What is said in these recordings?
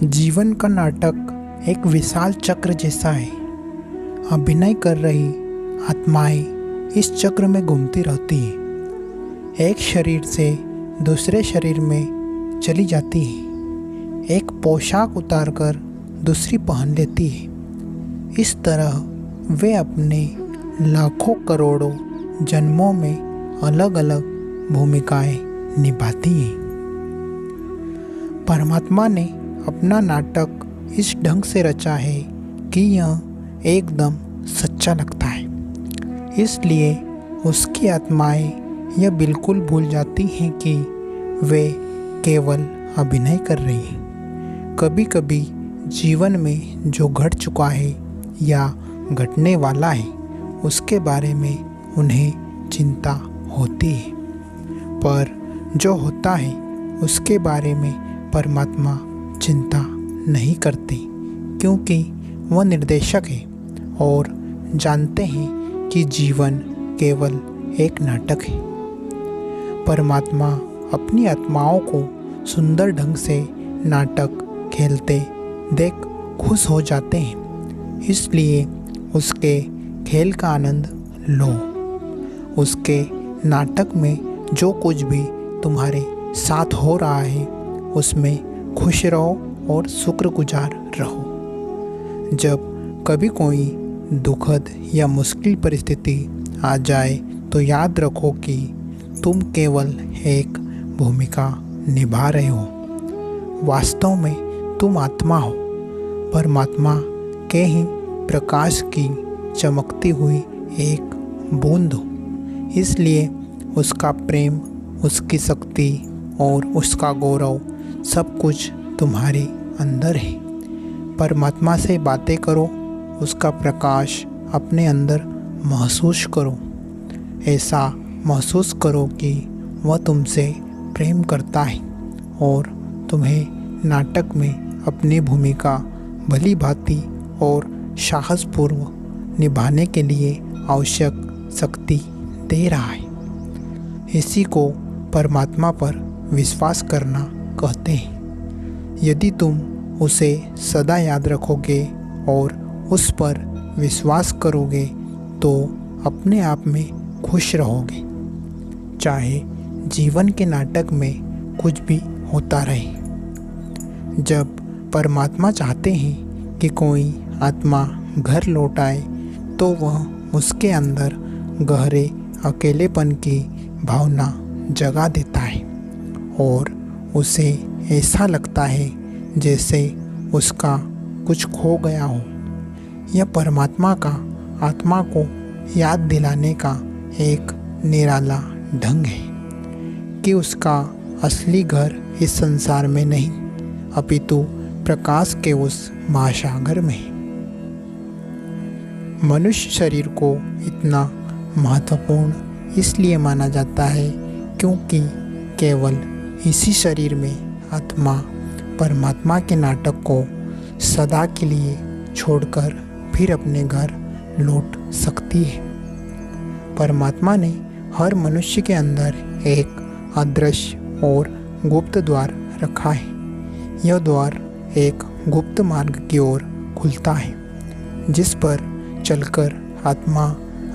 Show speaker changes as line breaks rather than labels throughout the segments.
जीवन का नाटक एक विशाल चक्र जैसा है। अभिनय कर रही आत्माएं इस चक्र में घूमती रहती हैं। एक शरीर से दूसरे शरीर में चली जाती है। एक पोशाक उतारकर दूसरी पहन लेती है। इस तरह वे अपने लाखों करोड़ों जन्मों में अलग अलग भूमिकाएं निभाती हैं। परमात्मा ने अपना नाटक इस ढंग से रचा है कि यह एकदम सच्चा लगता है। इसलिए उसकी आत्माएं यह बिल्कुल भूल जाती हैं कि वे केवल अभिनय कर रही हैं। कभी कभी जीवन में जो घट चुका है या घटने वाला है उसके बारे में उन्हें चिंता होती है, पर जो होता है उसके बारे में परमात्मा चिंता नहीं करते, क्योंकि वह निर्देशक है और जानते हैं कि जीवन केवल एक नाटक है। परमात्मा अपनी आत्माओं को सुंदर ढंग से नाटक खेलते देख खुश हो जाते हैं। इसलिए उसके खेल का आनंद लो। उसके नाटक में जो कुछ भी तुम्हारे साथ हो रहा है उसमें खुश रहो और शुक्रगुजार रहो। जब कभी कोई दुखद या मुश्किल परिस्थिति आ जाए तो याद रखो कि तुम केवल एक भूमिका निभा रहे हो। वास्तव में तुम आत्मा हो, परमात्मा के ही प्रकाश की चमकती हुई एक बूंद हो। इसलिए उसका प्रेम, उसकी शक्ति और उसका गौरव सब कुछ तुम्हारे अंदर है। परमात्मा से बातें करो, उसका प्रकाश अपने अंदर महसूस करो। ऐसा महसूस करो कि वह तुमसे प्रेम करता है और तुम्हें नाटक में अपनी भूमिका भली भांति और साहसपूर्वक निभाने के लिए आवश्यक शक्ति दे रहा है। इसी को परमात्मा पर विश्वास करना कहते हैं। यदि तुम उसे सदा याद रखोगे और उस पर विश्वास करोगे तो अपने आप में खुश रहोगे, चाहे जीवन के नाटक में कुछ भी होता रहे। जब परमात्मा चाहते हैं कि कोई आत्मा घर लौट आए तो वह उसके अंदर गहरे अकेलेपन की भावना जगा देता है और उसे ऐसा लगता है जैसे उसका कुछ खो गया हो। यह परमात्मा का आत्मा को याद दिलाने का एक निराला ढंग है कि उसका असली घर इस संसार में नहीं अपितु प्रकाश के उस महासागर में है। मनुष्य शरीर को इतना महत्वपूर्ण इसलिए माना जाता है क्योंकि केवल इसी शरीर में आत्मा परमात्मा के नाटक को सदा के लिए छोड़कर फिर अपने घर लौट सकती है। परमात्मा ने हर मनुष्य के अंदर एक अदृश्य और गुप्त द्वार रखा है। यह द्वार एक गुप्त मार्ग की ओर खुलता है, जिस पर चलकर आत्मा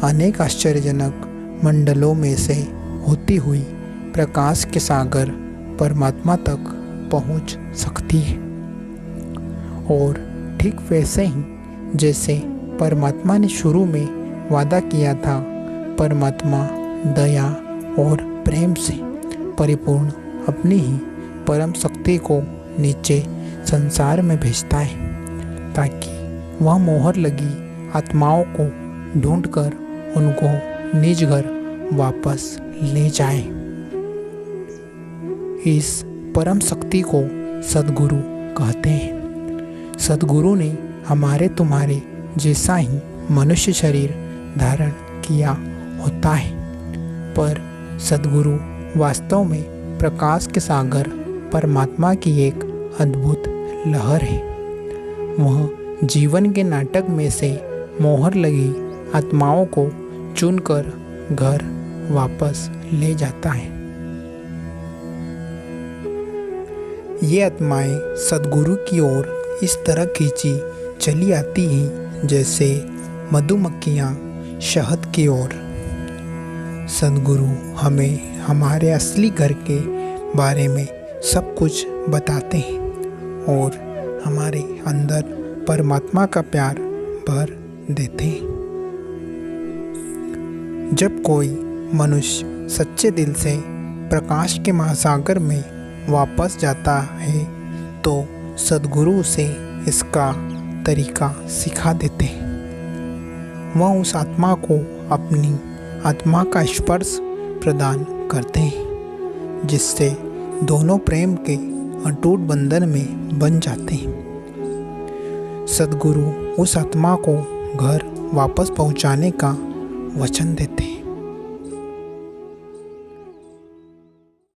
अनेक आश्चर्यजनक मंडलों में से होती हुई प्रकाश के सागर परमात्मा तक पहुंच सकती है। और ठीक वैसे ही जैसे परमात्मा ने शुरू में वादा किया था, परमात्मा दया और प्रेम से परिपूर्ण अपनी ही परम शक्ति को नीचे संसार में भेजता है ताकि वह मोहर लगी आत्माओं को ढूंढकर उनको निज घर वापस ले जाए। इस परम शक्ति को सद्गुरु कहते हैं। सद्गुरु ने हमारे तुम्हारे जैसा ही मनुष्य शरीर धारण किया होता है, पर सद्गुरु वास्तव में प्रकाश के सागर परमात्मा की एक अद्भुत लहर है। वह जीवन के नाटक में से मोहर लगी आत्माओं को चुनकर घर वापस ले जाता है। ये आत्माएं सद्गुरु की ओर इस तरह खींची चली आती हैं जैसे मधुमक्खियाँ शहद की ओर। सद्गुरु हमें हमारे असली घर के बारे में सब कुछ बताते हैं और हमारे अंदर परमात्मा का प्यार भर देते हैं। जब कोई मनुष्य सच्चे दिल से प्रकाश के महासागर में वापस जाता है तो सद्गुरु उसे इसका तरीका सिखा देते हैं। वह उस आत्मा को अपनी आत्मा का स्पर्श प्रदान करते हैं जिससे दोनों प्रेम के अटूट बंधन में बन जाते हैं। सद्गुरु उस आत्मा को घर वापस पहुंचाने का वचन देते हैं।